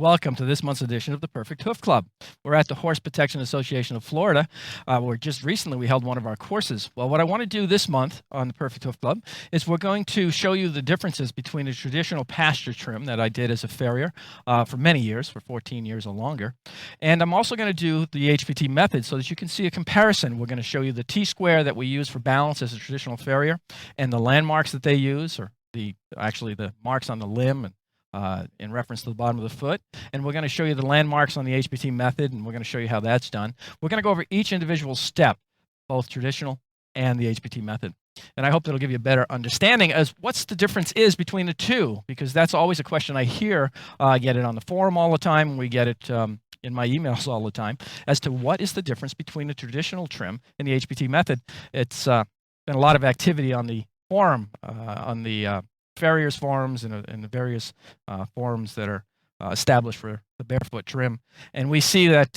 welcome to this month's edition of the Perfect Hoof Club. We're at the Horse Protection Association of Florida, where just recently we held one of our courses. Well, what I want to do this month on the Perfect Hoof Club is we're going to show you the differences between a traditional pasture trim that I did as a farrier for many years, for 14 years or longer. And I'm also going to do the HPT method so that you can see a comparison. We're going to show you the T-square that we use for balance as a traditional farrier and the landmarks that they use, or actually the marks on the limb and in reference to the bottom of the foot. And we're going to show you the landmarks on the HPT method, and we're going to show you how that's done. We're going to go over each individual step, both traditional and the HPT method. And I hope that'll give you a better understanding as what's the difference is between the two, because that's always a question I hear. I get it on the forum all the time. We get it in my emails all the time as to what is the difference between the traditional trim and the HPT method. It's been a lot of activity on the forum, on the farriers forums and the various forums that are established for the barefoot trim. And we see that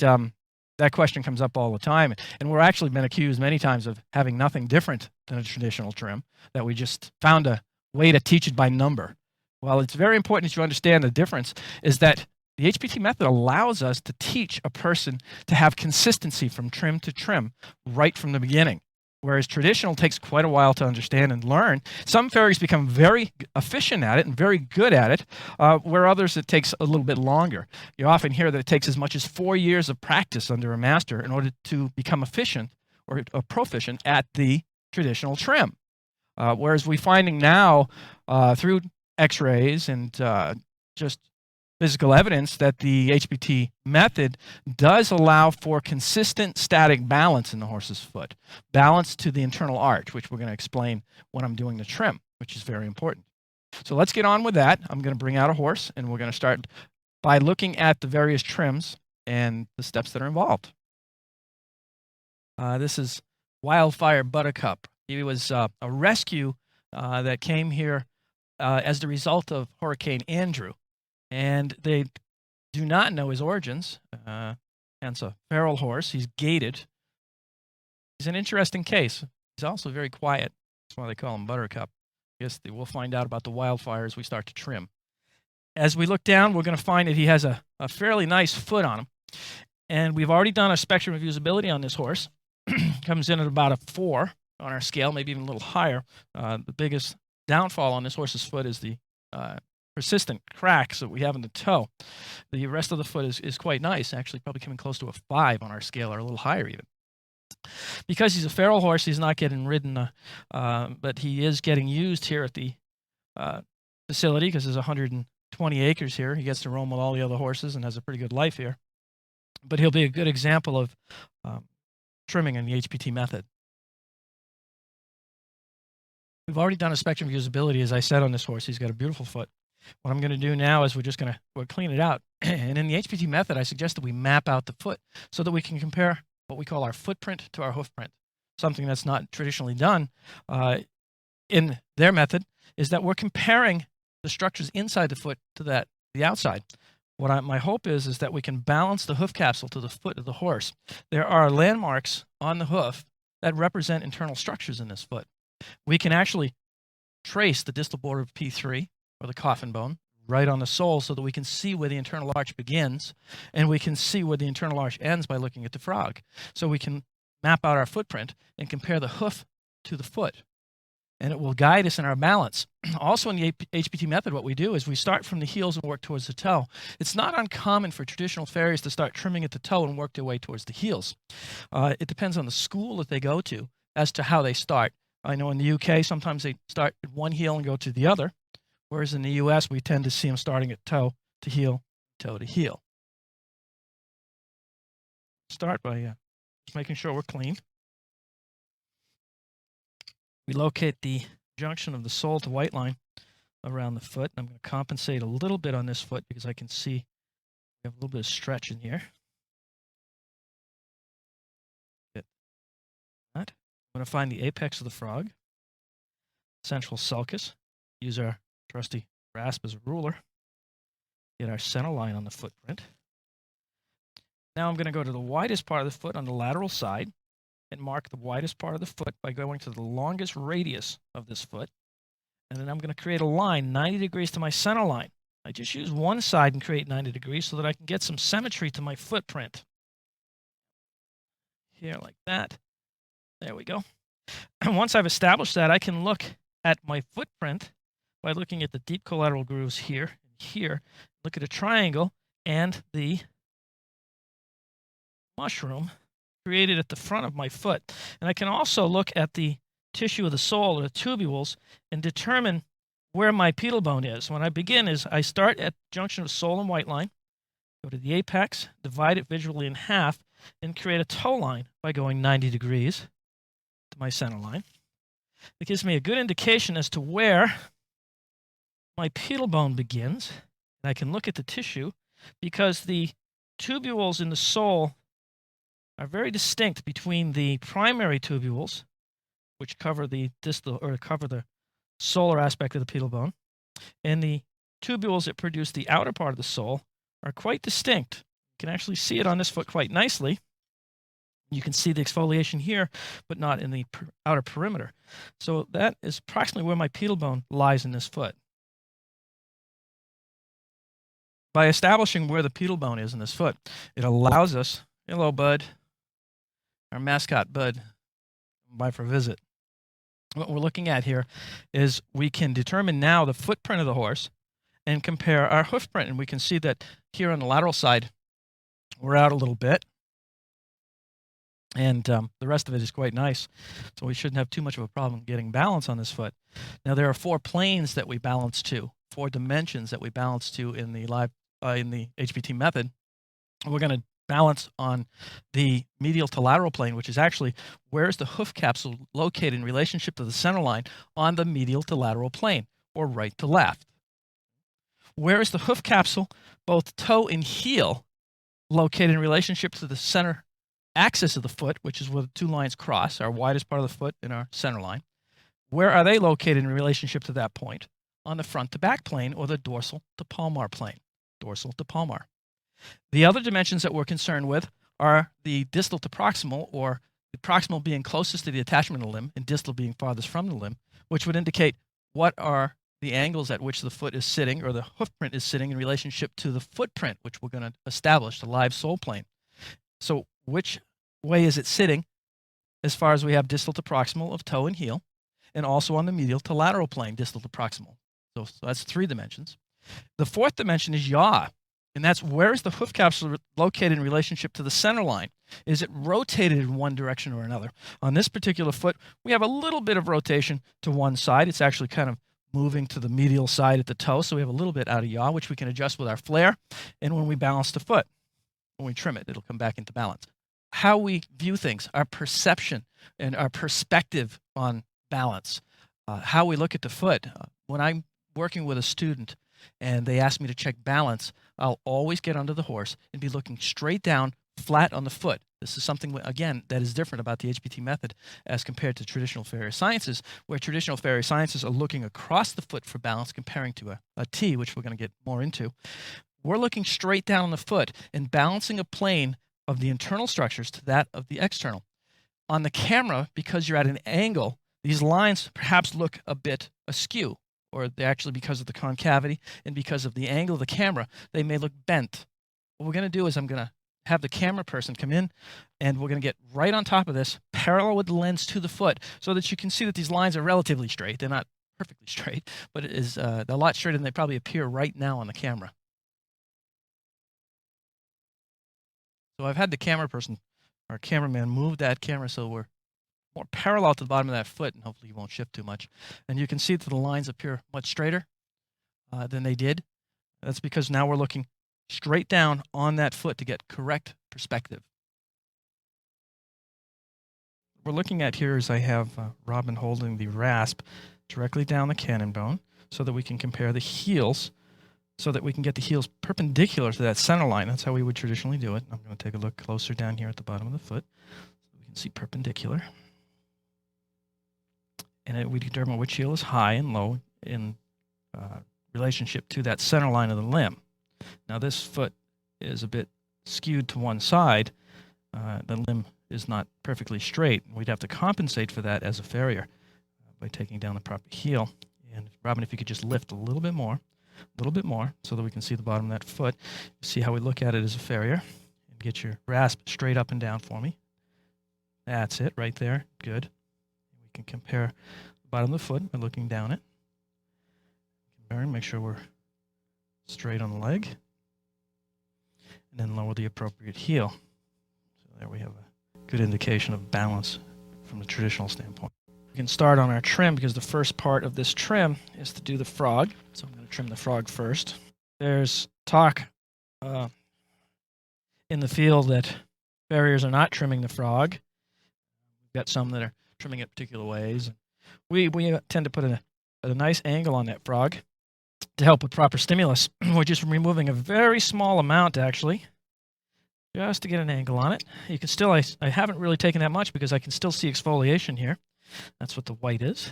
that question comes up all the time. And we're actually been accused many times of having nothing different than a traditional trim, that we just found a way to teach it by number. Well, it's very important that you understand the difference is that the HPT method allows us to teach a person to have consistency from trim to trim right from the beginning. Whereas traditional takes quite a while to understand and learn. Some farriers become very efficient at it and very good at it, where others it takes a little bit longer. You often hear that it takes as much as 4 years of practice under a master in order to become efficient or proficient at the traditional trim. Whereas we're finding now through x-rays and just physical evidence that the HPT method does allow for consistent static balance in the horse's foot, balance to the internal arch, which we're going to explain when I'm doing the trim, which is very important. So let's get on with that. I'm going to bring out a horse, and we're going to start by looking at the various trims and the steps that are involved. This is Wildfire Buttercup. He was a rescue that came here as the result of Hurricane Andrew. And they do not know his origins, hence a feral horse. He's gaited. He's an interesting case. He's also very quiet. That's why they call him Buttercup. I guess we'll find out about the wildfire as we start to trim. As we look down, we're going to find that he has a fairly nice foot on him. And we've already done a spectrum of usability on this horse. Comes in at about a 4 on our scale, maybe even a little higher. The biggest downfall on this horse's foot is the persistent cracks that we have in the toe. The rest of the foot is quite nice, actually probably coming close to a 5 on our scale, or a little higher even. Because he's a feral horse, he's not getting ridden, but he is getting used here at the facility because there's 120 acres here. He gets to roam with all the other horses and has a pretty good life here. But he'll be a good example of trimming in the HPT method. We've already done a spectrum of usability, as I said, on this horse. He's got a beautiful foot. What I'm going to do now is we'll clean it out. And in the HPT method, I suggest that we map out the foot so that we can compare what we call our footprint to our hoof print. Something that's not traditionally done in their method is that we're comparing the structures inside the foot to the outside. What my hope is that we can balance the hoof capsule to the foot of the horse. There are landmarks on the hoof that represent internal structures in this foot. We can actually trace the distal border of P3, or the coffin bone, right on the sole so that we can see where the internal arch begins, and we can see where the internal arch ends by looking at the frog. So we can map out our footprint and compare the hoof to the foot, and it will guide us in our balance. Also in the HPT method, what we do is we start from the heels and work towards the toe. It's not uncommon for traditional farriers to start trimming at the toe and work their way towards the heels. It depends on the school that they go to as to how they start. I know in the UK, sometimes they start at one heel and go to the other, whereas in the US, we tend to see them starting at toe to heel, toe to heel. Start by just making sure we're clean. We locate the junction of the sole to white line around the foot. I'm going to compensate a little bit on this foot because I can see we have a little bit of stretch in here. That. I'm going to find the apex of the frog, central sulcus, use our trusty rasp as a ruler, get our center line on the footprint. Now I'm going to go to the widest part of the foot on the lateral side and mark the widest part of the foot by going to the longest radius of this foot. And then I'm going to create a line 90 degrees to my center line. I just use one side and create 90 degrees so that I can get some symmetry to my footprint. Here, like that. There we go. And once I've established that, I can look at my footprint by looking at the deep collateral grooves here and here. Look at a triangle and the mushroom created at the front of my foot. And I can also look at the tissue of the sole, or the tubules, and determine where my pedal bone is. When I begin is I start at the junction of sole and white line, go to the apex, divide it visually in half, and create a toe line by going 90 degrees to my center line. It gives me a good indication as to where my pedal bone begins. And I can look at the tissue because the tubules in the sole are very distinct between the primary tubules, which cover the distal or cover the solar aspect of the pedal bone, and the tubules that produce the outer part of the sole are quite distinct. You can actually see it on this foot quite nicely. You can see the exfoliation here, but not in the outer perimeter. So that is approximately where my pedal bone lies in this foot. By establishing where the pedal bone is in this foot, it allows us, hello, Bud, our mascot, Bud, by for a visit. What we're looking at here is we can determine now the footprint of the horse and compare our hoof print. And we can see that here on the lateral side, we're out a little bit. And the rest of it is quite nice. So we shouldn't have too much of a problem getting balance on this foot. Now, there are 4 planes that we balance to, 4 dimensions that we balance to in the HPT method. We're going to balance on the medial to lateral plane, which is actually where's the hoof capsule located in relationship to the center line on the medial to lateral plane, or right to left. Where is the hoof capsule, both toe and heel, located in relationship to the center axis of the foot, which is where the 2 lines cross, our widest part of the foot and our center line. Where are they located in relationship to that point? On the front to back plane, or the dorsal to palmar plane, dorsal to palmar. The other dimensions that we're concerned with are the distal to proximal, or the proximal being closest to the attachment of the limb and distal being farthest from the limb, which would indicate what are the angles at which the foot is sitting, or the hoof print is sitting, in relationship to the footprint, which we're going to establish, the live sole plane. So which way is it sitting as far as we have distal to proximal of toe and heel, and also on the medial to lateral plane, distal to proximal. So that's 3 dimensions. The 4th dimension is yaw, and that's where is the hoof capsule located in relationship to the center line? Is it rotated in one direction or another? On this particular foot, we have a little bit of rotation to one side. It's actually kind of moving to the medial side at the toe, so we have a little bit out of yaw, which we can adjust with our flare. And when we balance the foot, when we trim it, it'll come back into balance. How we view things, our perception and our perspective on balance, how we look at the foot. When I'm working with a student and they ask me to check balance, I'll always get under the horse and be looking straight down, flat on the foot. This is something, again, that is different about the HPT method as compared to traditional farrier sciences, where traditional farrier sciences are looking across the foot for balance, comparing to a T, which we're going to get more into. We're looking straight down on the foot and balancing a plane of the internal structures to that of the external. On the camera, because you're at an angle, these lines perhaps look a bit askew, or they actually, because of the concavity and because of the angle of the camera, they may look bent. What we're going to do is I'm going to have the camera person come in, and we're going to get right on top of this, parallel with the lens to the foot, so that you can see that these lines are relatively straight. They're not perfectly straight, but it is they're a lot straighter than they probably appear right now on the camera. So I've had the camera person, our cameraman, move that camera so we're more parallel to the bottom of that foot, and hopefully you won't shift too much. And you can see that the lines appear much straighter than they did. That's because now we're looking straight down on that foot to get correct perspective. What we're looking at here is I have Robin holding the rasp directly down the cannon bone so that we can compare the heels, so that we can get the heels perpendicular to that center line. That's how we would traditionally do it. I'm going to take a look closer down here at the bottom of the foot so we can see perpendicular. And we determine which heel is high and low in relationship to that center line of the limb. Now this foot is a bit skewed to one side. The limb is not perfectly straight. We'd have to compensate for that as a farrier by taking down the proper heel. And Robin, if you could just lift a little bit more. little bit more so that we can see the bottom of that foot. See how we look at it as a farrier. And get your rasp straight up and down for me. That's it right there. Good. We can compare the bottom of the foot by looking down it. Make sure we're straight on the leg. And then lower the appropriate heel. So there we have a good indication of balance from the traditional standpoint. We can start on our trim because the first part of this trim is to do the frog. So I'm going to trim the frog first. There's talk in the field that farriers are not trimming the frog. We've got some that are trimming it particular ways. We tend to put a nice angle on that frog to help with proper stimulus. We're just removing a very small amount, actually, just to get an angle on it. You can still, I haven't really taken that much because I can still see exfoliation here. That's what the white is.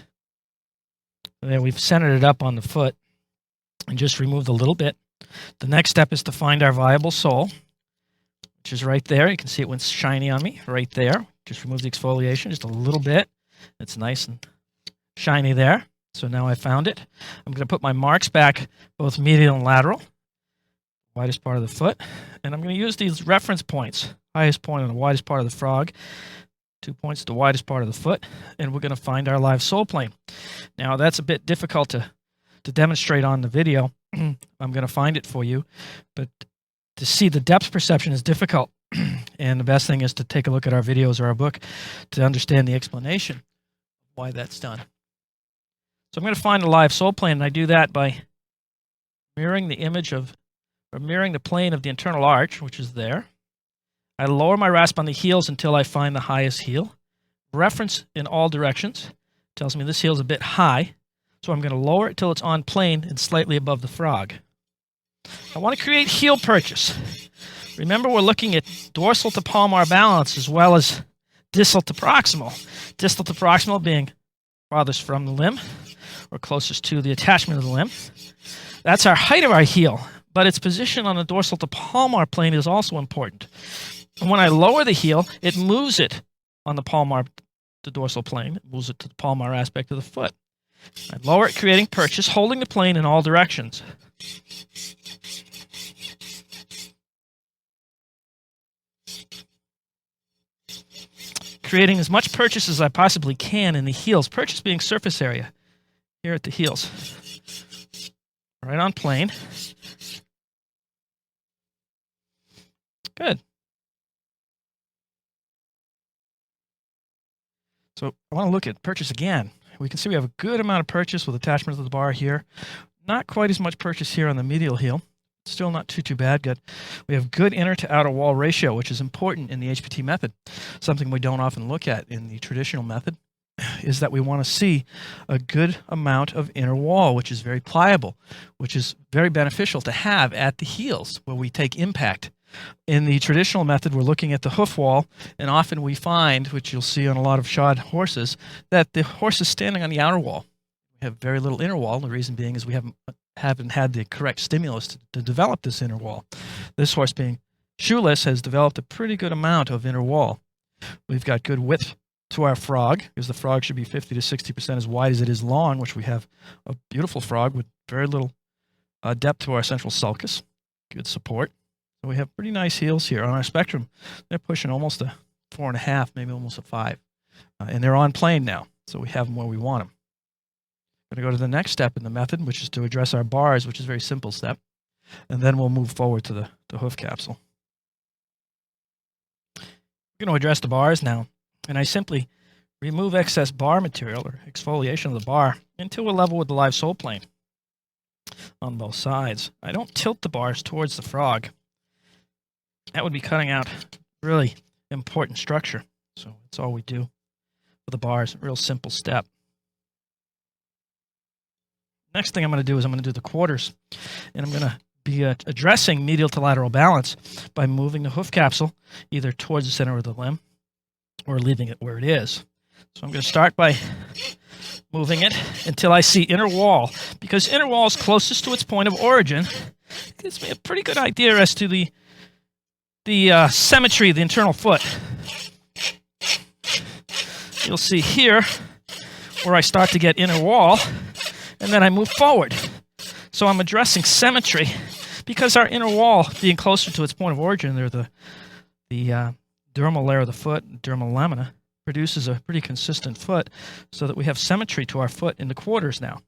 And then we've centered it up on the foot and just removed a little bit. The next step is to find our viable sole, which is right there. You can see it went shiny on me right there. Just remove the exfoliation just a little bit. It's nice and shiny there. So now I found it. I'm going to put my marks back, both medial and lateral, widest part of the foot. And I'm going to use these reference points, highest point on the widest part of the frog, 2 points at the widest part of the foot, and we're going to find our live sole plane. Now that's a bit difficult to demonstrate on the video. I'm going to find it for you, but to see the depth perception is difficult. And the best thing is to take a look at our videos or our book to understand the explanation of why that's done. So I'm going to find the live sole plane, and I do that by mirroring the image of, or mirroring the plane of the internal arch, which is there. I lower my rasp on the heels until I find the highest heel. Reference in all directions tells me this heel is a bit high, so I'm going to lower it till it's on plane and slightly above the frog. I want to create heel purchase. Remember, we're looking at dorsal to palmar balance as well as distal to proximal. Distal to proximal being farthest from the limb or closest to the attachment of the limb. That's our height of our heel, but its position on the dorsal to palmar plane is also important. And when I lower the heel, it moves it on the palmar to dorsal plane. It moves it to the palmar aspect of the foot. I lower it, creating purchase, holding the plane in all directions. Creating as much purchase as I possibly can in the heels. Purchase being surface area here at the heels. Right on plane. Good. So I want to look at purchase again. We can see we have a good amount of purchase with attachment to the bar here. Not quite as much purchase here on the medial heel. Still not too bad. Good. We have good inner to outer wall ratio, which is important in the HPT method. Something we don't often look at in the traditional method is that we want to see a good amount of inner wall, which is very pliable, which is very beneficial to have at the heels where we take impact. In the traditional method, we're looking at the hoof wall, and often we find, which you'll see on a lot of shod horses, that the horse is standing on the outer wall. We have very little inner wall. The reason being is we haven't had the correct stimulus to develop this inner wall. This horse, being shoeless, has developed a pretty good amount of inner wall. We've got good width to our frog, because the frog should be 50 to 60% as wide as it is long, which we have a beautiful frog with very little depth to our central sulcus. Good support. So we have pretty nice heels here. On our spectrum, they're pushing almost a 4.5, maybe almost a 5. And they're on plane now, so we have them where we want them. We're going to go to the next step in the method, which is to address our bars, which is a very simple step. And then we'll move forward to the hoof capsule. We're going to address the bars now. And I simply remove excess bar material or exfoliation of the bar until we're level with the live sole plane on both sides. I don't tilt the bars towards the frog. That would be cutting out really important structure. So that's all we do with the bars. Real simple step. Next thing I'm going to do is I'm going to do the quarters. And I'm going to be addressing medial to lateral balance by moving the hoof capsule either towards the center of the limb or leaving it where it is. So I'm going to start by moving it until I see inner wall. Because inner wall is closest to its point of origin, it gives me a pretty good idea as to the symmetry of the internal foot. You'll see here where I start to get inner wall, and then I move forward. So I'm addressing symmetry because our inner wall being closer to its point of origin, there the dermal layer of the foot, dermal lamina, produces a pretty consistent foot so that we have symmetry to our foot in the quarters now.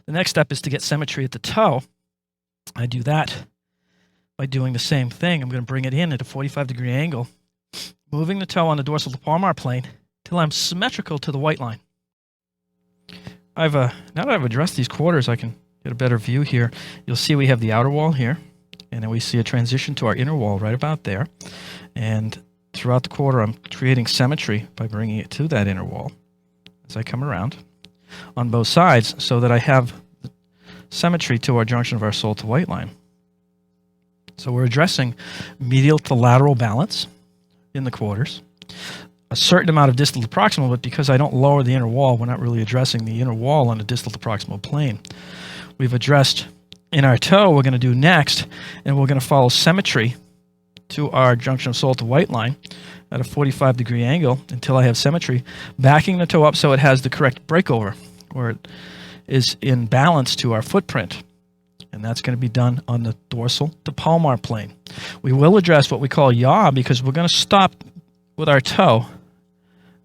The next step is to get symmetry at the toe. I do that by doing the same thing. I'm going to bring it in at a 45-degree angle, moving the toe on the dorsal to palmar plane till I'm symmetrical to the white line. Now that I've addressed these quarters, I can get a better view here. You'll see we have the outer wall here, and then we see a transition to our inner wall right about there. And throughout the quarter, I'm creating symmetry by bringing it to that inner wall as I come around on both sides so that I have symmetry to our junction of our sole to white line. So we're addressing medial to lateral balance in the quarters, a certain amount of distal to proximal, but because I don't lower the inner wall, we're not really addressing the inner wall on the distal to proximal plane. We've addressed in our toe, we're going to do next, and we're going to follow symmetry to our junction of sole to white line at a 45-degree angle until I have symmetry, backing the toe up so it has the correct breakover, where it is in balance to our footprint. And that's going to be done on the dorsal to palmar plane. We will address what we call yaw because we're going to stop with our toe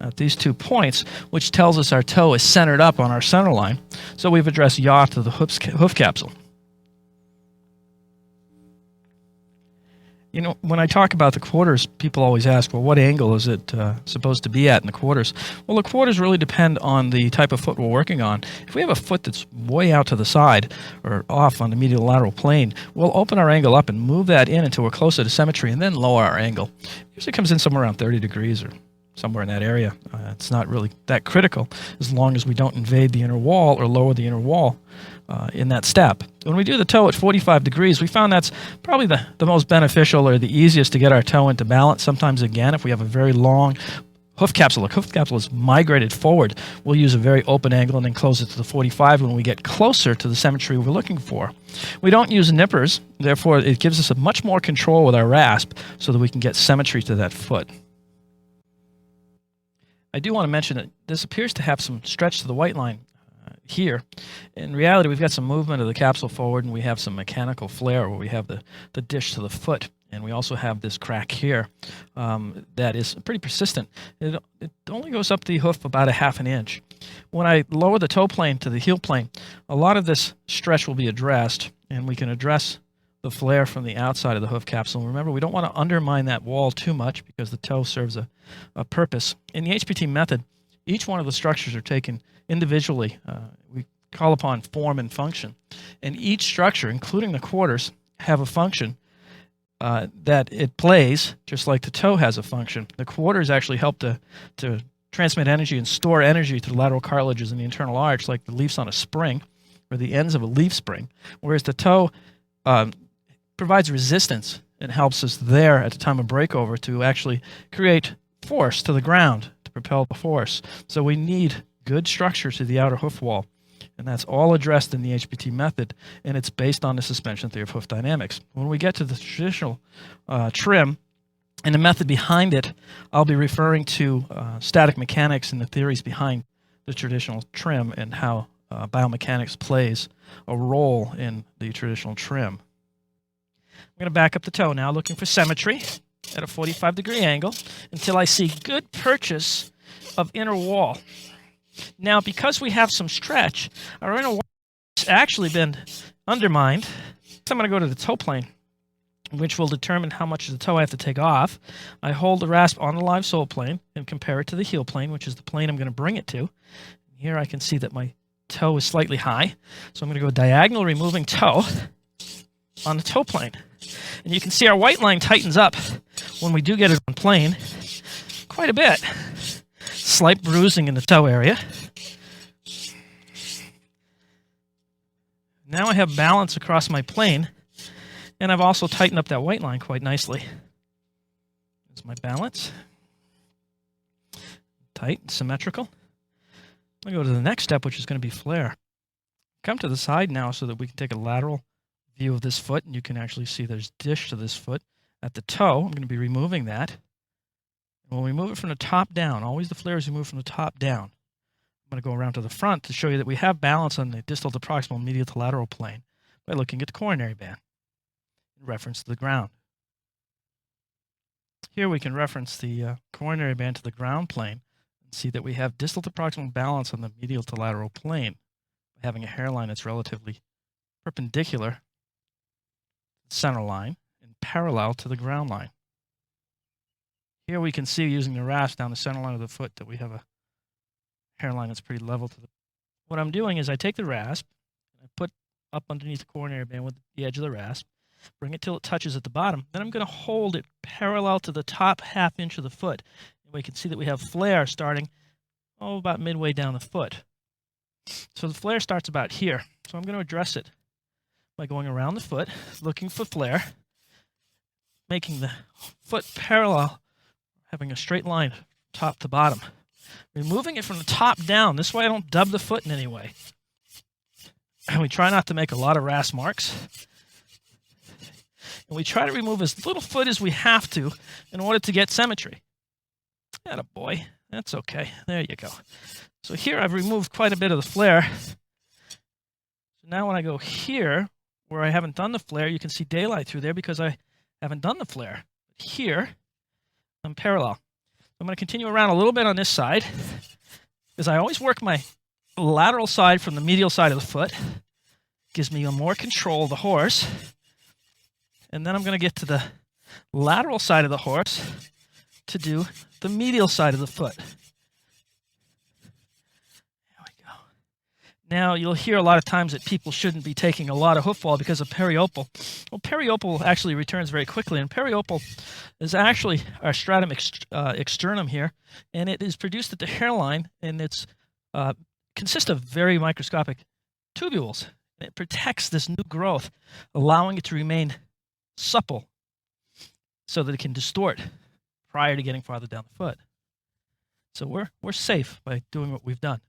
at these 2 points, which tells us our toe is centered up on our center line. So we've addressed yaw to the hoof capsule. You know, when I talk about the quarters, people always ask, well, what angle is it supposed to be at in the quarters? Well, the quarters really depend on the type of foot we're working on. If we have a foot that's way out to the side or off on the medial lateral plane, we'll open our angle up and move that in until we're closer to symmetry and then lower our angle. Usually comes in somewhere around 30 degrees or somewhere in that area. It's not really that critical as long as we don't invade the inner wall or lower the inner wall in that step. When we do the toe at 45 degrees, we found that's probably the most beneficial or the easiest to get our toe into balance. Sometimes, again, if we have a very long hoof capsule, the hoof capsule is migrated forward, we'll use a very open angle and then close it to the 45 when we get closer to the symmetry we're looking for. We don't use nippers, therefore it gives us a much more control with our rasp so that we can get symmetry to that foot. I do want to mention that this appears to have some stretch to the white line here. In reality, we've got some movement of the capsule forward, and we have some mechanical flare where we have the dish to the foot, and we also have this crack here that is pretty persistent. It only goes up the hoof about a ½ inch. When I lower the toe plane to the heel plane, a lot of this stretch will be addressed, and we can address the flare from the outside of the hoof capsule. And remember, we don't want to undermine that wall too much because the toe serves a purpose. In the HPT method, each one of the structures are taken individually. We call upon form and function. And each structure, including the quarters, have a function that it plays, just like the toe has a function. The quarters actually help to transmit energy and store energy to the lateral cartilages in the internal arch, like the leaves on a spring, or the ends of a leaf spring, whereas the toe provides resistance and helps us there at the time of breakover to actually create force to the ground to propel the force. So we need good structure to the outer hoof wall, and that's all addressed in the HPT method, and it's based on the suspension theory of hoof dynamics. When we get to the traditional trim and the method behind it, I'll be referring to static mechanics and the theories behind the traditional trim and how biomechanics plays a role in the traditional trim. I'm going to back up the toe now, looking for symmetry at a 45-degree angle until I see good purchase of inner wall. Now, because we have some stretch, our inner wall has actually been undermined. So I'm going to go to the toe plane, which will determine how much of the toe I have to take off. I hold the rasp on the live sole plane and compare it to the heel plane, which is the plane I'm going to bring it to. Here I can see that my toe is slightly high, so I'm going to go diagonal removing toe on the toe plane. And you can see our white line tightens up when we do get it on plane quite a bit. Slight bruising in the toe area. Now I have balance across my plane, and I've also tightened up that white line quite nicely. There's my balance. Tight and symmetrical. I'm going to go to the next step, which is going to be flare. Come to the side now so that we can take a lateral view of this foot, and you can actually see there's dish to this foot at the toe. I'm going to be removing that. And when we move it from the top down, always the flare is removed from the top down. I'm going to go around to the front to show you that we have balance on the distal to proximal, medial to lateral plane by looking at the coronary band in reference to the ground. Here we can reference the coronary band to the ground plane and see that we have distal to proximal balance on the medial to lateral plane by having a hairline that's relatively perpendicular to the center line and parallel to the ground line. Here we can see using the rasp down the center line of the foot that we have a hairline that's pretty level to the. What I'm doing is I take the rasp and I put up underneath the coronary band with the edge of the rasp, bring it till it touches at the bottom. Then I'm going to hold it parallel to the top ½ inch of the foot. And we can see that we have flare starting, about midway down the foot. So the flare starts about here. So I'm going to address it by going around the foot, looking for flare, making the foot parallel, having a straight line top to bottom. Removing it from the top down. This way I don't dub the foot in any way. And we try not to make a lot of rasp marks. And we try to remove as little foot as we have to in order to get symmetry. Attaboy. That's okay. There you go. So here I've removed quite a bit of the flare. So now when I go here, where I haven't done the flare, you can see daylight through there because I haven't done the flare. Here, I'm parallel. I'm going to continue around a little bit on this side because I always work my lateral side from the medial side of the foot. Gives me more control of the horse. And then I'm going to get to the lateral side of the horse to do the medial side of the foot. There we go. Now, you'll hear a lot of times that people shouldn't be taking a lot of hoof wall because of periopal. Well, periopal actually returns very quickly, and periopal is actually our stratum externum here, and it is produced at the hairline, and it's consists of very microscopic tubules. It protects this new growth, allowing it to remain supple so that it can distort prior to getting farther down the foot. So we're safe by doing what we've done.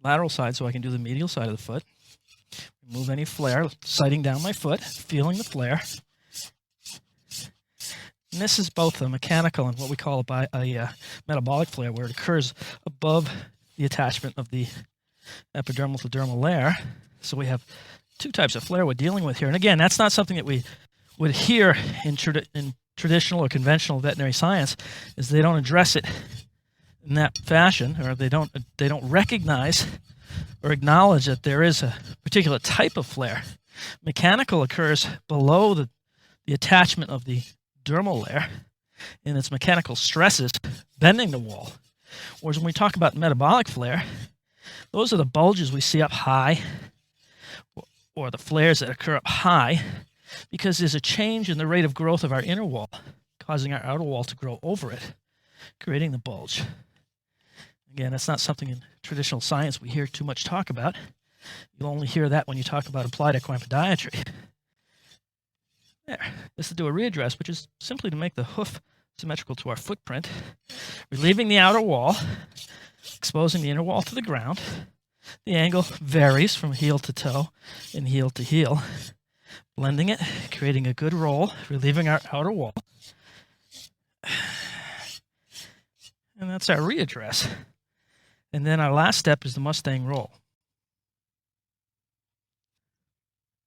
Lateral side, so I can do the medial side of the foot. Remove any flare, sighting down my foot, feeling the flare. And this is both a mechanical and what we call a metabolic flare, where it occurs above the attachment of the epidermal to dermal layer. So we have two types of flare we're dealing with here. And again, that's not something that we would hear in traditional or conventional veterinary science, is they don't address it in that fashion, or they don't recognize or acknowledge that there is a particular type of flare. Mechanical occurs below the attachment of the dermal layer, and its mechanical stresses bending the wall. Whereas when we talk about metabolic flare, those are the bulges we see up high, or the flares that occur up high, because there's a change in the rate of growth of our inner wall, causing our outer wall to grow over it, creating the bulge. Again, that's not something in traditional science we hear too much talk about. You'll only hear that when you talk about applied equine podiatry. There. This is to do a readdress, which is simply to make the hoof symmetrical to our footprint, relieving the outer wall, exposing the inner wall to the ground. The angle varies from heel to toe and heel to heel. Blending it, creating a good roll, relieving our outer wall. And that's our readdress. And then our last step is the Mustang Roll.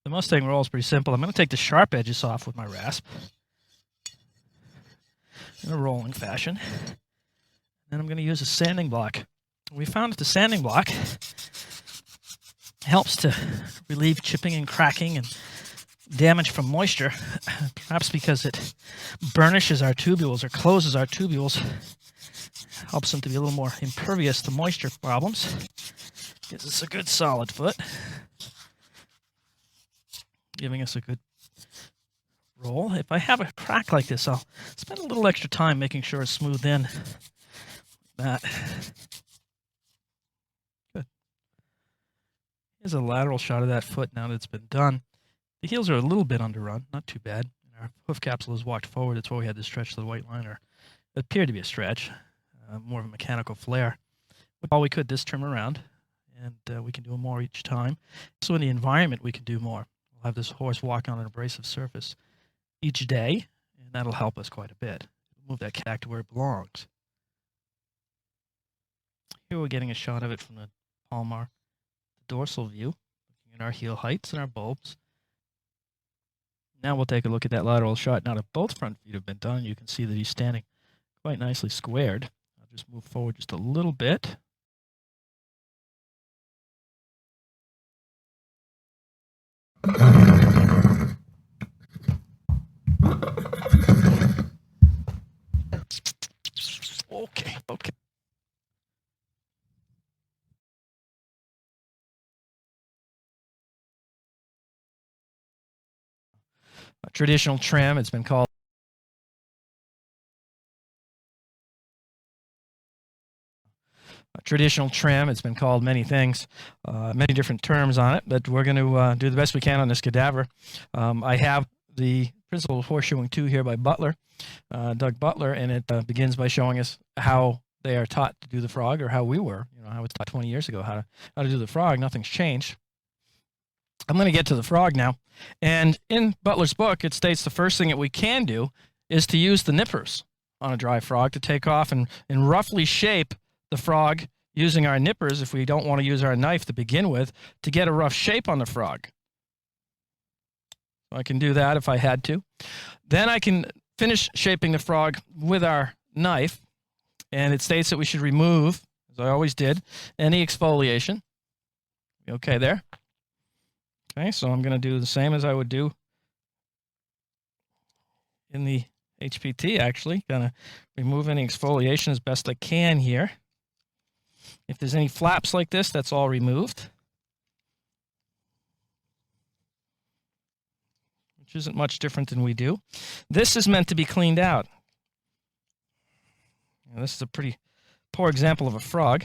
The Mustang Roll is pretty simple. I'm going to take the sharp edges off with my rasp in a rolling fashion. Then I'm going to use a sanding block. We found that the sanding block helps to relieve chipping and cracking and damage from moisture, perhaps because it burnishes our tubules or closes our tubules, helps them to be a little more impervious to moisture problems. Gives us a good solid foot, giving us a good roll. If I have a crack like this, I'll spend a little extra time making sure it's smoothed in. Like that. Good. Here's a lateral shot of that foot now that it's been done. The heels are a little bit underrun, not too bad. Our hoof capsule is walked forward. That's why we had this stretch to the white line, or it appeared to be a stretch, more of a mechanical flare. All we could, this trim around, and we can do more each time. So in the environment, we can do more. We'll have this horse walk on an abrasive surface each day, and that'll help us quite a bit. Move that back to where it belongs. Here we're getting a shot of it from the palmar, the dorsal view, looking at our heel heights and our bulbs. Now we'll take a look at that lateral shot. Now that both front feet have been done, you can see that he's standing quite nicely squared. I'll just move forward just a little bit. Okay. A traditional trim, it's been called. A traditional trim, it's been called many things, many different terms on it, but we're going to do the best we can on this cadaver. I have the Principle of Horseshoeing 2 here by Butler, Doug Butler, and it begins by showing us how they are taught to do the frog, or how we were, how it's taught 20 years ago, how to do the frog. Nothing's changed. I'm going to get to the frog now. And in Butler's book, it states the first thing that we can do is to use the nippers on a dry frog to take off and roughly shape the frog using our nippers, if we don't want to use our knife to begin with, to get a rough shape on the frog. So I can do that if I had to. Then I can finish shaping the frog with our knife, and it states that we should remove, as I always did, any exfoliation. Okay there? Okay, so I'm going to do the same as I would do in the HPT, actually. Going to remove any exfoliation as best I can here. If there's any flaps like this, that's all removed, which isn't much different than we do. This is meant to be cleaned out. Now, this is a pretty poor example of a frog.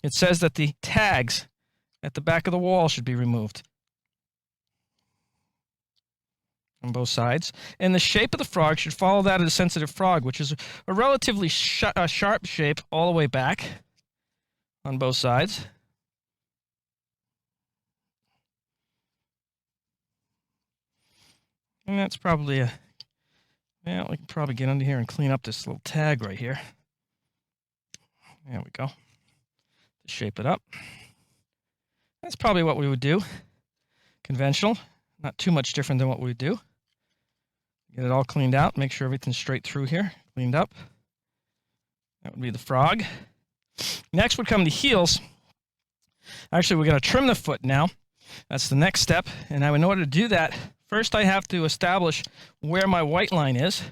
It says that the tags at the back of the wall should be removed on both sides, and the shape of the frog should follow that of the sensitive frog, which is a relatively sharp shape all the way back on both sides. And that's probably well, we can probably get under here and clean up this little tag right here. There we go. To shape it up. That's probably what we would do. Conventional, not too much different than what we would do. Get it all cleaned out, make sure everything's straight through here, cleaned up. That would be the frog. Next would come the heels. Actually, we're going to trim the foot now. That's the next step. And now in order to do that, first I have to establish where my white line is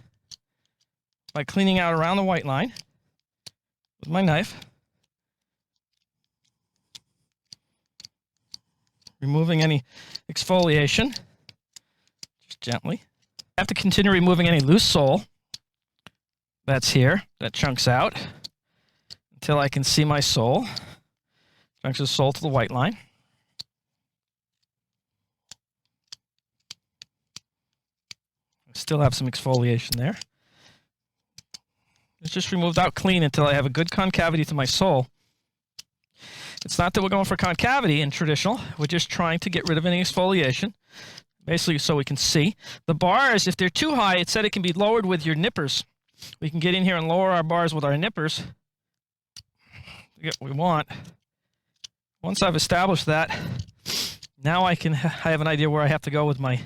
by cleaning out around the white line with my knife. Removing any exfoliation, just gently. I have to continue removing any loose sole that's here, that chunks out, until I can see my sole. Chunks of sole to the white line. I still have some exfoliation there. It's just removed out clean until I have a good concavity to my sole. It's not that we're going for concavity in traditional. We're just trying to get rid of any exfoliation, basically so we can see. The bars, if they're too high, it said it can be lowered with your nippers. We can get in here and lower our bars with our nippers to get what we want. Once I've established that, now I have an idea where I have to go with my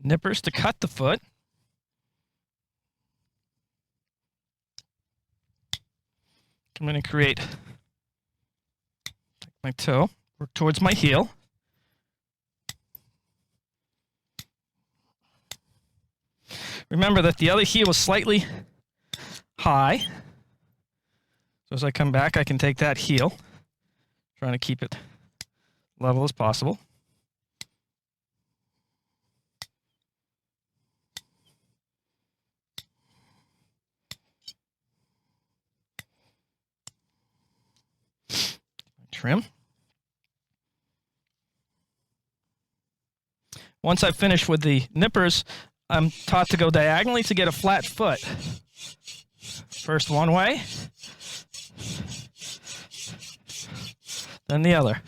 nippers to cut the foot. I'm going to create my toe, work towards my heel. Remember that the other heel is slightly high. So as I come back, I can take that heel, trying to keep it level as possible. Trim. Once I've finished with the nippers, I'm taught to go diagonally to get a flat foot. First one way, then the other.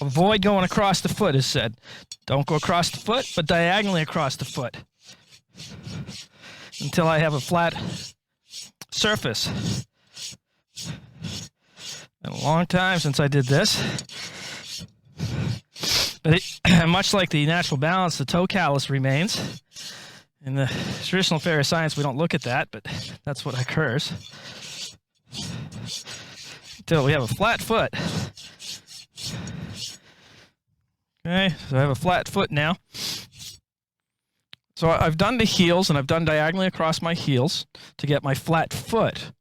Avoid going across the foot, is said. Don't go across the foot, but diagonally across the foot until I have a flat surface. Been a long time since I did this. But much like the natural balance, the toe callus remains. In the traditional farrier science, we don't look at that, but that's what occurs. Until we have a flat foot. Okay, so I have a flat foot now. So I've done the heels, and I've done diagonally across my heels to get my flat foot.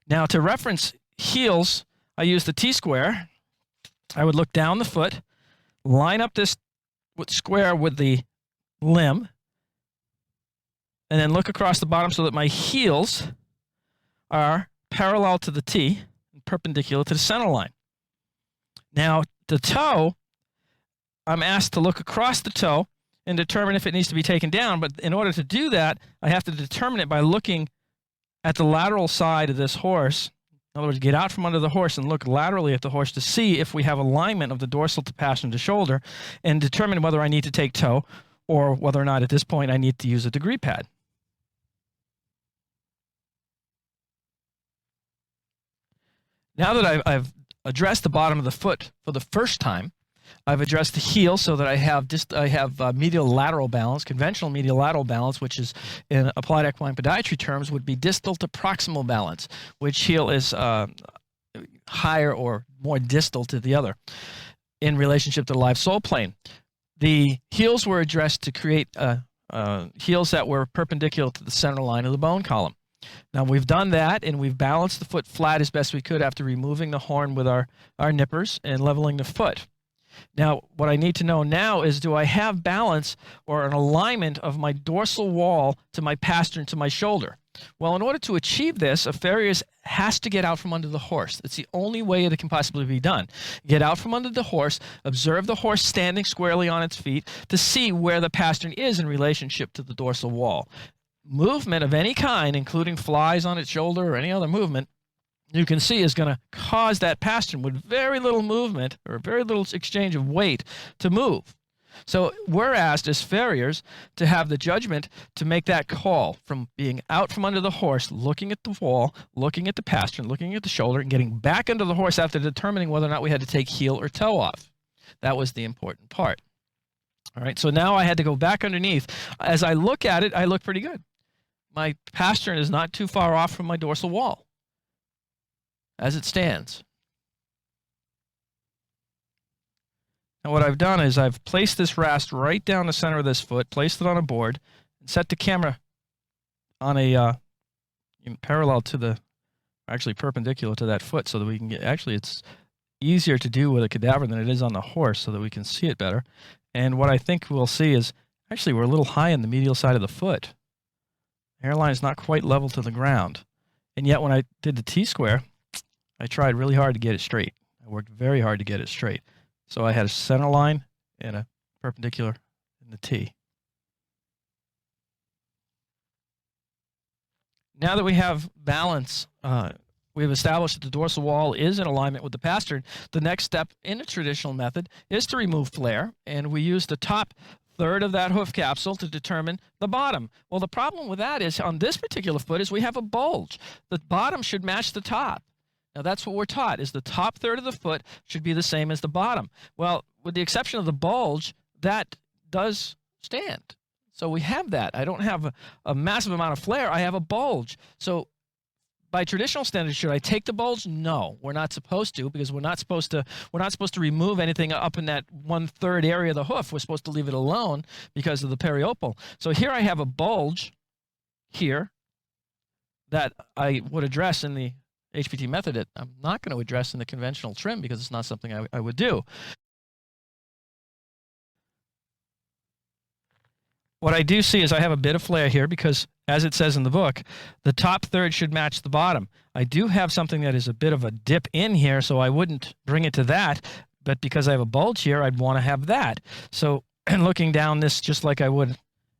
Now, to reference heels, I use the T-square. I would look down the foot, line up this square with the limb, and then look across the bottom so that my heels are parallel to the T, perpendicular to the center line. Now, the toe, I'm asked to look across the toe and determine if it needs to be taken down, but in order to do that, I have to determine it by looking at the lateral side of this horse. In other words, get out from under the horse and look laterally at the horse to see if we have alignment of the dorsal to pastern to shoulder, and determine whether I need to take toe or whether or not at this point I need to use a degree pad. Now that I've addressed the bottom of the foot for the first time, I've addressed the heel so that I have medial lateral balance, conventional medial lateral balance, which is in applied equine podiatry terms would be distal to proximal balance, which heel is higher or more distal to the other in relationship to the live sole plane. The heels were addressed to create heels that were perpendicular to the center line of the bone column. Now we've done that, and we've balanced the foot flat as best we could after removing the horn with our nippers and leveling the foot. Now, what I need to know now is, do I have balance or an alignment of my dorsal wall to my pastern to my shoulder? Well, in order to achieve this, a farrier has to get out from under the horse. It's the only way it can possibly be done. Get out from under the horse, observe the horse standing squarely on its feet to see where the pastern is in relationship to the dorsal wall. Movement of any kind, including flies on its shoulder or any other movement, you can see is going to cause that pastern with very little movement or very little exchange of weight to move. So we're asked as farriers to have the judgment to make that call from being out from under the horse, looking at the wall, looking at the pastern, looking at the shoulder, and getting back under the horse after determining whether or not we had to take heel or toe off. That was the important part. All right, so now I had to go back underneath. As I look at it, I look pretty good. My pastern is not too far off from my dorsal wall as it stands. And what I've done is I've placed this rest right down the center of this foot, placed it on a board, and set the camera on a parallel to the, actually perpendicular to that foot, so that we can get, actually it's easier to do with a cadaver than it is on the horse, so that we can see it better. And what I think we'll see is, actually we're a little high in the medial side of the foot. The hairline is not quite level to the ground. And yet when I did the T-square, I tried really hard to get it straight. I worked very hard to get it straight. So I had a center line and a perpendicular in the T. Now that we have balance, we've established that the dorsal wall is in alignment with the pastern. The next step in a traditional method is to remove flare, and we use the top third of that hoof capsule to determine the bottom. Well, the problem with that is on this particular foot is we have a bulge. The bottom should match the top. Now, that's what we're taught, is the top third of the foot should be the same as the bottom. Well, with the exception of the bulge, that does stand. So we have that. I don't have a massive amount of flare. I have a bulge. So by traditional standards, should I take the bulge? No, we're not supposed to, because we're not supposed to remove anything up in that 1/3 area of the hoof. We're supposed to leave it alone because of the periopal. So here I have a bulge here that I would address in the HPT method that I'm not going to address in the conventional trim because it's not something I would do. What I do see is I have a bit of flare here because, as it says in the book, the top third should match the bottom. I do have something that is a bit of a dip in here, so I wouldn't bring it to that, but because I have a bulge here, I'd want to have that. So looking down this just like I would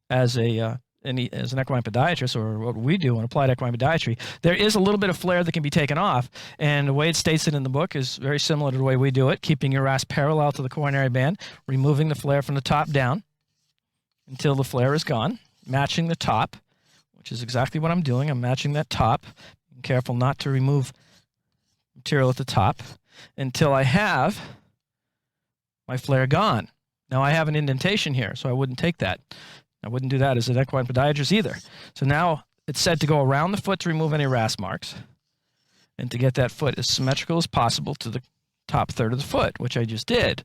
as an equine podiatrist, or what we do in applied equine podiatry, there is a little bit of flare that can be taken off, and the way it states it in the book is very similar to the way we do it, keeping your rasp parallel to the coronary band, removing the flare from the top down until the flare is gone, matching the top, which is exactly what I'm doing. I'm matching that top. I'm careful not to remove material at the top. until I have my flare gone. Now I have an indentation here, so I wouldn't take that. I wouldn't do that as an equine podiatrist either. So now it's said to go around the foot to remove any rasp marks and to get that foot as symmetrical as possible to the top third of the foot, which I just did.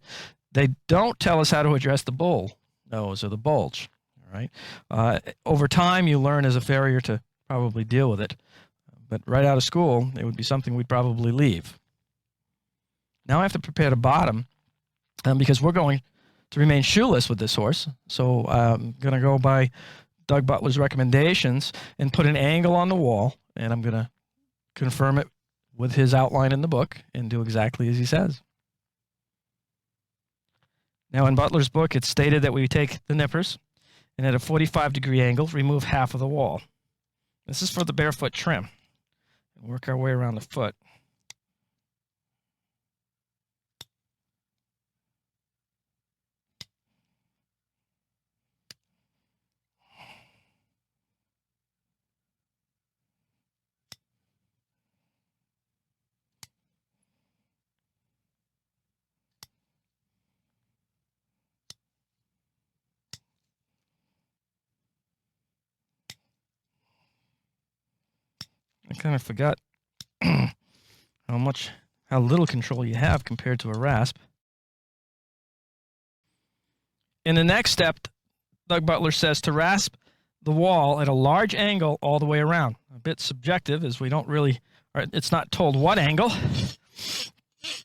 They don't tell us how to address the bull nose or the bulge. All right. Over time, you learn as a farrier to probably deal with it. But right out of school, it would be something we'd probably leave. Now I have to prepare the bottom because we're going to remain shoeless with this horse. So I'm going to go by Doug Butler's recommendations and put an angle on the wall, and I'm going to confirm it with his outline in the book and do exactly as he says. Now in Butler's book, it's stated that we take the nippers and at a 45-degree angle, remove half of the wall. This is for the barefoot trim. Work our way around the foot. I kind of forgot how little control you have compared to a rasp. In the next step, Doug Butler says to rasp the wall at a large angle all the way around. A bit subjective, as we don't really, or it's not told what angle.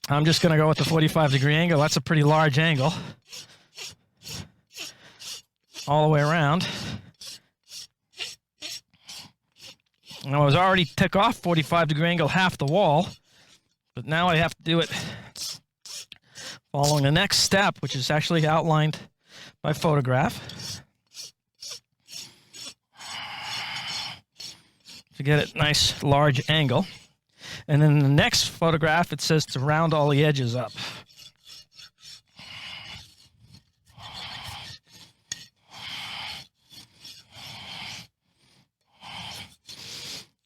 I'm just going to go with the 45-degree angle. That's a pretty large angle. All the way around. And I was already took off 45-degree angle half the wall, but now I have to do it following the next step, which is actually outlined by photograph. To get it nice large angle. And then in the next photograph, it says to round all the edges up.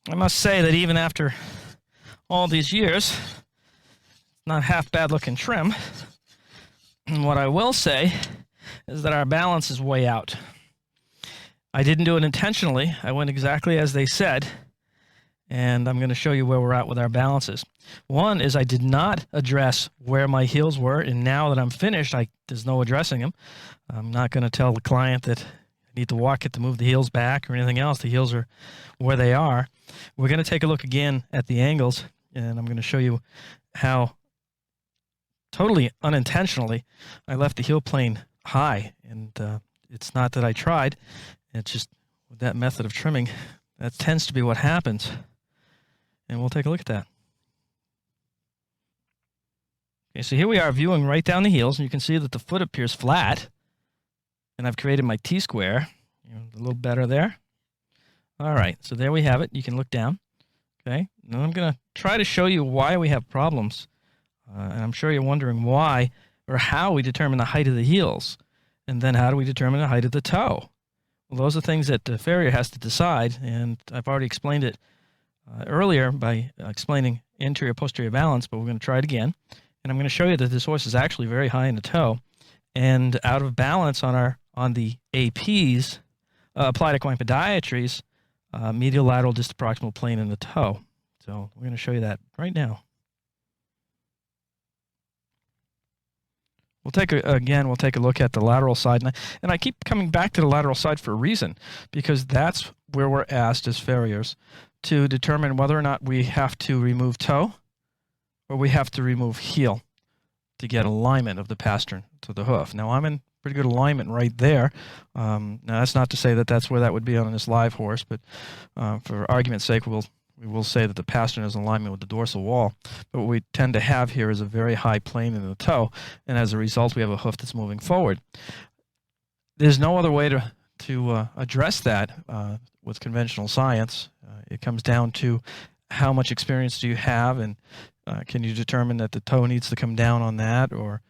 I must say that even after all these years, not half bad looking trim. And what I will say is that our balance is way out. I didn't do it intentionally. I went exactly as they said. And I'm going to show you where we're at with our balances. One is I did not address where my heels were, and now that I'm finished, there's no addressing them. I'm not going to tell the client that I need to walk it to move the heels back or anything else. The heels are where they are. We're going to take a look again at the angles, and I'm going to show you how totally unintentionally I left the heel plane high. And it's not that I tried. It's just with that method of trimming, that tends to be what happens. And we'll take a look at that. Okay, so here we are viewing right down the heels, and you can see that the foot appears flat. And I've created my T-square, a little better there. All right, so there we have it. You can look down. Okay, now I'm going to try to show you why we have problems. And I'm sure you're wondering why or how we determine the height of the heels. And then how do we determine the height of the toe? Well, those are things that the farrier has to decide, and I've already explained it earlier by explaining anterior-posterior balance, but we're going to try it again. And I'm going to show you that this horse is actually very high in the toe and out of balance on the APs, applied equine podiatries, medial, lateral, distal, proximal plane in the toe. So we're going to show you that right now. We'll take a look at the lateral side, and I keep coming back to the lateral side for a reason, because that's where we're asked as farriers to determine whether or not we have to remove toe or we have to remove heel to get alignment of the pastern to the hoof. Now I'm in pretty good alignment right there. Now that's not to say that that's where that would be on this live horse, but for argument's sake, we will say that the pastern is in alignment with the dorsal wall. But what we tend to have here is a very high plane in the toe, and as a result, we have a hoof that's moving forward. There's no other way to address that with conventional science. It comes down to how much experience do you have, and can you determine that the toe needs to come down on that, or,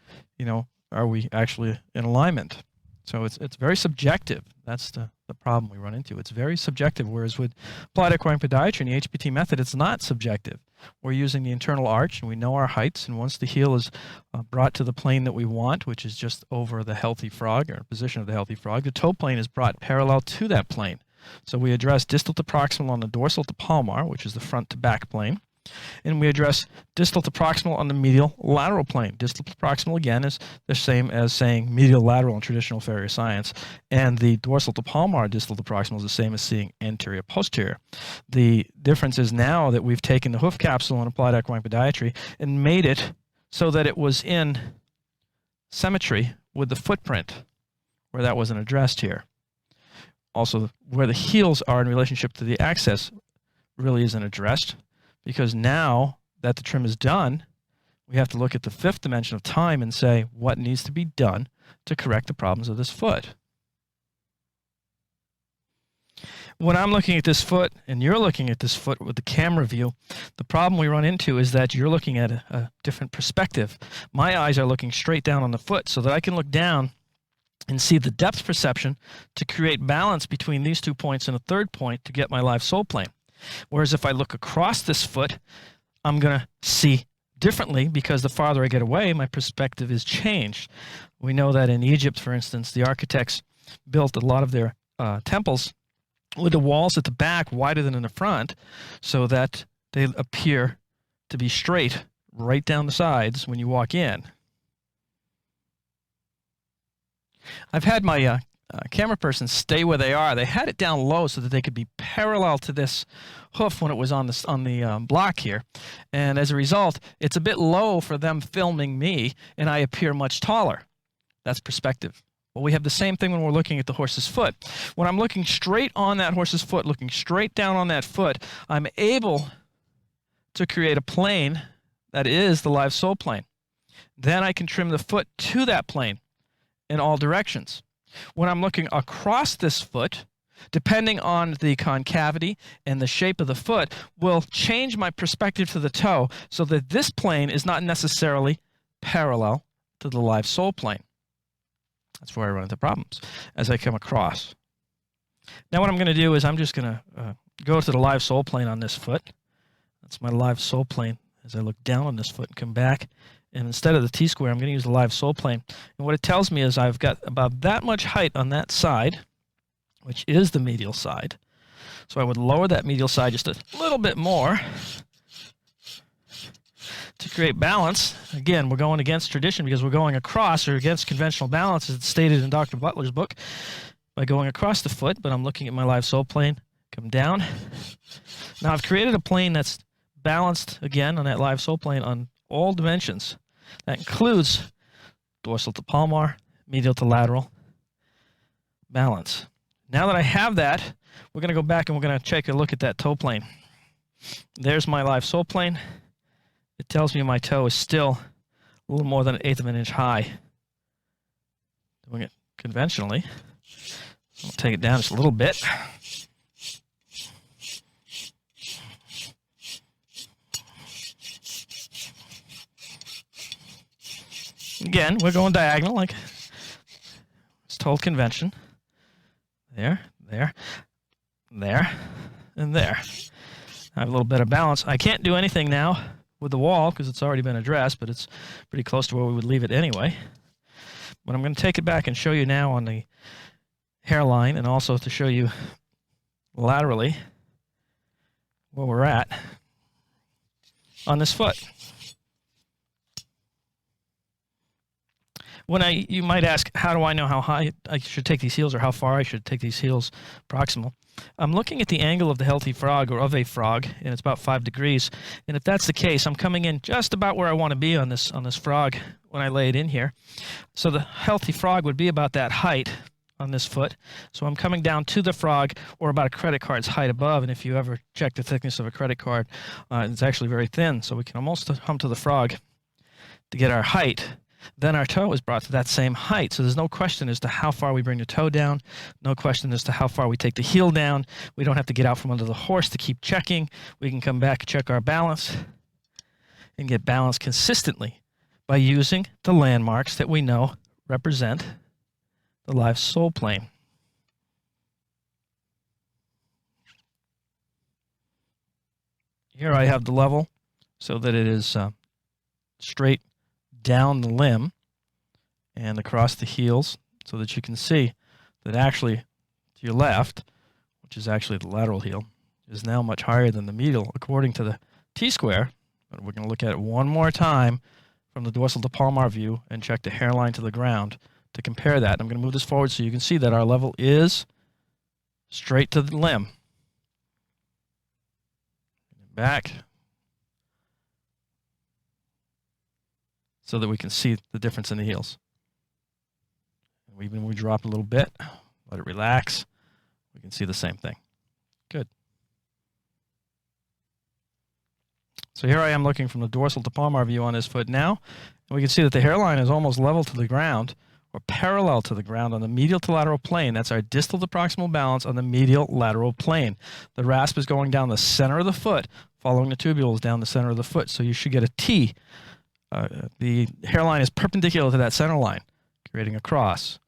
are we actually in alignment? So it's very subjective. That's the problem we run into. It's very subjective, whereas with applied equine podiatry and the HPT method, it's not subjective. we're using the internal arch, and we know our heights. And once the heel is brought to the plane that we want, which is just over the healthy frog, or position of the healthy frog, the toe plane is brought parallel to that plane. So we address distal to proximal on the dorsal to palmar, which is the front to back plane. And we address distal to proximal on the medial lateral plane. Distal to proximal, again, is the same as saying medial lateral in traditional farrier science. And the dorsal to palmar distal to proximal is the same as seeing anterior posterior. The difference is now that we've taken the hoof capsule in applied equine podiatry and made it so that it was in symmetry with the footprint, where that wasn't addressed here. Also, where the heels are in relationship to the axis really isn't addressed, because now that the trim is done, we have to look at the fifth dimension of time and say what needs to be done to correct the problems of this foot. When I'm looking at this foot and you're looking at this foot with the camera view, the problem we run into is that you're looking at a different perspective. My eyes are looking straight down on the foot so that I can look down and see the depth perception to create balance between these 2 points and a third point to get my live sole plane. Whereas if I look across this foot, I'm going to see differently, because the farther I get away, my perspective is changed. We know that in Egypt, for instance, the architects built a lot of their temples with the walls at the back wider than in the front, so that they appear to be straight right down the sides when you walk in. I've had my camera person stay where they are. They had it down low so that they could be parallel to this hoof when it was on the block here. And as a result, it's a bit low for them filming me, and I appear much taller. That's perspective. Well, we have the same thing when we're looking at the horse's foot. When I'm looking straight on that horse's foot, looking straight down on that foot, I'm able to create a plane that is the live sole plane. Then I can trim the foot to that plane in all directions. When I'm looking across this foot, depending on the concavity and the shape of the foot, will change my perspective to the toe so that this plane is not necessarily parallel to the live sole plane. That's where I run into problems as I come across. Now what I'm going to do is I'm just going to go to the live sole plane on this foot. That's my live sole plane as I look down on this foot and come back. And instead of the T-square, I'm going to use the live sole plane. And what it tells me is I've got about that much height on that side, which is the medial side. So I would lower that medial side just a little bit more to create balance. Again, we're going against tradition because we're going across, or against conventional balance, as it's stated in Dr. Butler's book, by going across the foot. But I'm looking at my live sole plane, come down. Now I've created a plane that's balanced, again, on that live sole plane on all dimensions. That includes dorsal to palmar, medial to lateral, balance. Now that I have that, we're going to go back and we're going to take a look at that toe plane. There's my live sole plane. It tells me my toe is still a little more than 1/8 of an inch high. Doing it conventionally. I'll take it down just a little bit. Again, we're going diagonal like it's told convention. There, there, there, and there. I have a little bit of balance. I can't do anything now with the wall because it's already been addressed, but it's pretty close to where we would leave it anyway. But I'm going to take it back and show you now on the hairline, and also to show you laterally where we're at on this foot. You might ask, how do I know how high I should take these heels, or how far I should take these heels proximal? I'm looking at the angle of the healthy frog, or of a frog, and it's about 5 degrees. And if that's the case, I'm coming in just about where I want to be on this frog when I lay it in here. So the healthy frog would be about that height on this foot. So I'm coming down to the frog, or about a credit card's height above. And if you ever check the thickness of a credit card, it's actually very thin. So we can almost come to the frog to get our height. Then our toe is brought to that same height. So there's no question as to how far we bring the toe down, no question as to how far we take the heel down. We don't have to get out from under the horse to keep checking. We can come back, check our balance, and get balance consistently by using the landmarks that we know represent the live sole plane. Here I have the level so that it is straight down the limb and across the heels, so that you can see that actually to your left, which is actually the lateral heel, is now much higher than the medial according to the T-square. But we're going to look at it one more time from the dorsal to palmar view and check the hairline to the ground to compare that. I'm going to move this forward so you can see that our level is straight to the limb. Back so that we can see the difference in the heels. Even when we drop a little bit, let it relax, we can see the same thing. Good. So here I am looking from the dorsal to palmar view on this foot now, and we can see that the hairline is almost level to the ground, or parallel to the ground on the medial to lateral plane. That's our distal to proximal balance on the medial lateral plane. The rasp is going down the center of the foot, following the tubules down the center of the foot, so you should get a T. The hairline is perpendicular to that center line, creating a cross,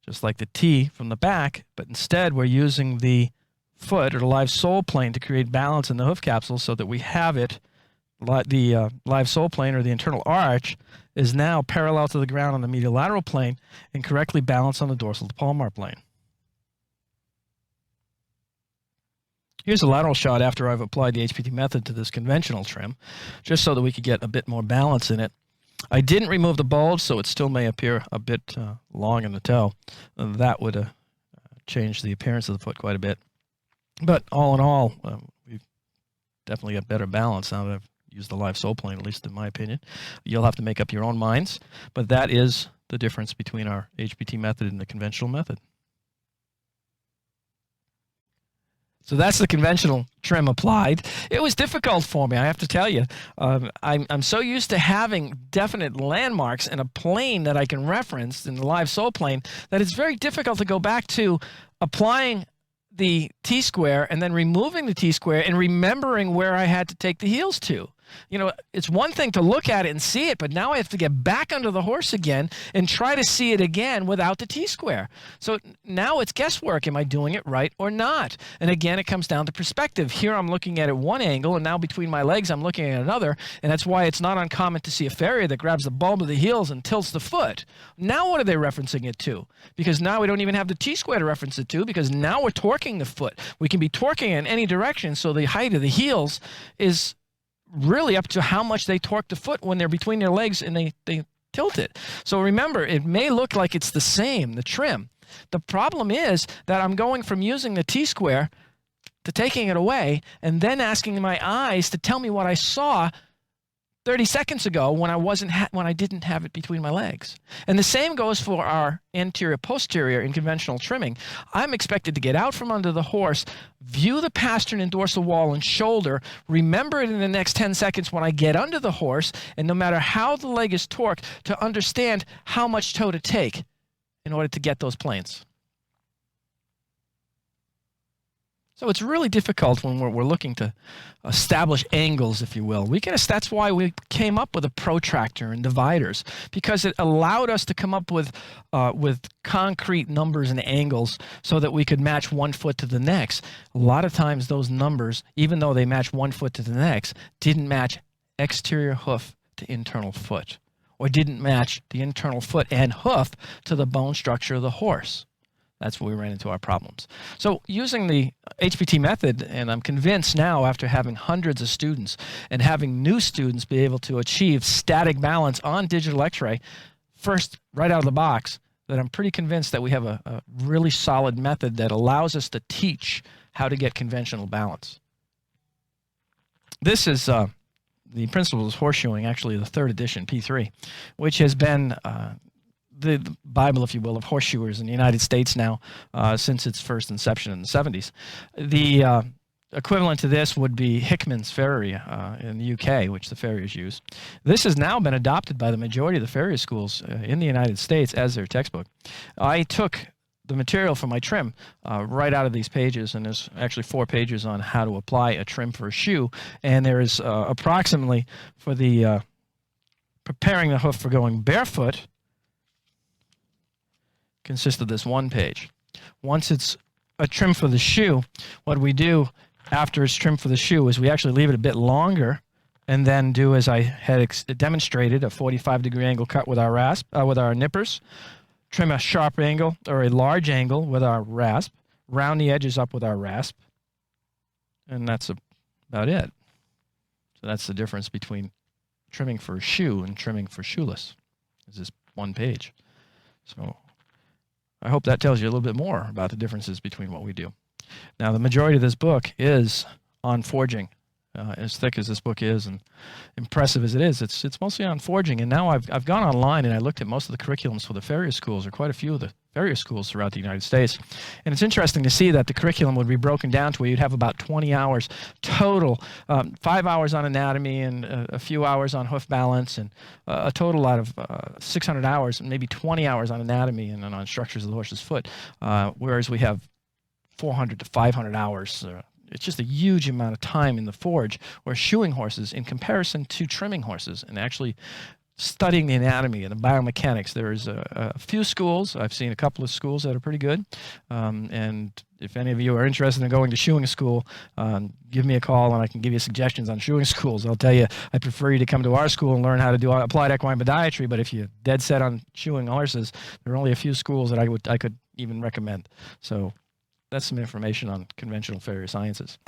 just like the T from the back, but instead we're using the foot or the live sole plane to create balance in the hoof capsule so that we have it, the live sole plane or the internal arch is now parallel to the ground on the medial lateral plane and correctly balanced on the dorsal to palmar plane. Here's a lateral shot after I've applied the HPT method to this conventional trim, just so that we could get a bit more balance in it. I didn't remove the bulge, so it still may appear a bit long in the toe. That would change the appearance of the foot quite a bit. But all in all, we've definitely got better balance now that I've used the live sole plane, at least in my opinion. You'll have to make up your own minds, but that is the difference between our HPT method and the conventional method. So that's the conventional trim applied. It was difficult for me, I have to tell you. I'm so used to having definite landmarks and a plane that I can reference in the live sole plane that it's very difficult to go back to applying the T-square and then removing the T-square and remembering where I had to take the heels to. You know, it's one thing to look at it and see it, but now I have to get back under the horse again and try to see it again without the T-square. So now it's guesswork. Am I doing it right or not? And again, it comes down to perspective. Here I'm looking at it one angle, and now between my legs I'm looking at another, and that's why it's not uncommon to see a farrier that grabs the bulb of the heels and tilts the foot. Now what are they referencing it to? Because now we don't even have the T-square to reference it to, because now we're torquing the foot. We can be torquing in any direction, so the height of the heels is really up to how much they torque the foot when they're between their legs and they tilt it. So remember, it may look like it's the same, the trim. The problem is that I'm going from using the T-square to taking it away and then asking my eyes to tell me what I saw 30 seconds ago when I didn't have it between my legs. And the same goes for our anterior posterior in conventional trimming. I'm expected to get out from under the horse, view the pastern and dorsal wall and shoulder, remember it in the next 10 seconds when I get under the horse, and no matter how the leg is torqued, to understand how much toe to take in order to get those planes. So it's really difficult when we're looking to establish angles, if you will. That's why we came up with a protractor and dividers, because it allowed us to come up with concrete numbers and angles so that we could match one foot to the next. A lot of times those numbers, even though they match one foot to the next, didn't match exterior hoof to internal foot, or didn't match the internal foot and hoof to the bone structure of the horse. That's where we ran into our problems. So using the HPT method, and I'm convinced now after having hundreds of students and having new students be able to achieve static balance on digital x-ray, first, right out of the box, that I'm pretty convinced that we have a really solid method that allows us to teach how to get conventional balance. This is the Principles of Horseshoeing, actually the 3rd edition, P3, which has been the Bible, if you will, of horseshoers in the United States now since its first inception in the 70s. The equivalent to this would be Hickman's Farrier in the UK, which the farriers use. This has now been adopted by the majority of the farrier schools in the United States as their textbook. I took the material for my trim right out of these pages, and there's actually 4 pages on how to apply a trim for a shoe, and there is approximately for the preparing the hoof for going barefoot, consists of this 1 page. Once it's a trim for the shoe, what we do after it's trimmed for the shoe is we actually leave it a bit longer and then do as I had demonstrated, a 45-degree angle cut with our rasp, with our nippers, trim a sharp angle or a large angle with our rasp, round the edges up with our rasp, and that's about it. So that's the difference between trimming for a shoe and trimming for shoeless. Is this one page. So I hope that tells you a little bit more about the differences between what we do. Now, the majority of this book is on forging. As thick as this book is and impressive as it is, it's mostly on forging. And now I've gone online and I looked at most of the curriculums for the farrier schools, or quite a few of the farrier schools throughout the United States. And it's interesting to see that the curriculum would be broken down to where you'd have about 20 hours total, 5 hours on anatomy and a few hours on hoof balance, and a total out of 600 hours, and maybe 20 hours on anatomy and on structures of the horse's foot, whereas we have 400 to 500 hours. It's just a huge amount of time in the forge or shoeing horses in comparison to trimming horses and actually studying the anatomy and the biomechanics. There's a few schools. I've seen a couple of schools that are pretty good. And if any of you are interested in going to shoeing school, give me a call and I can give you suggestions on shoeing schools. I'll tell you, I prefer you to come to our school and learn how to do applied equine podiatry, but if you're dead set on shoeing horses, there are only a few schools that I could even recommend. So that's some information on conventional farrier sciences.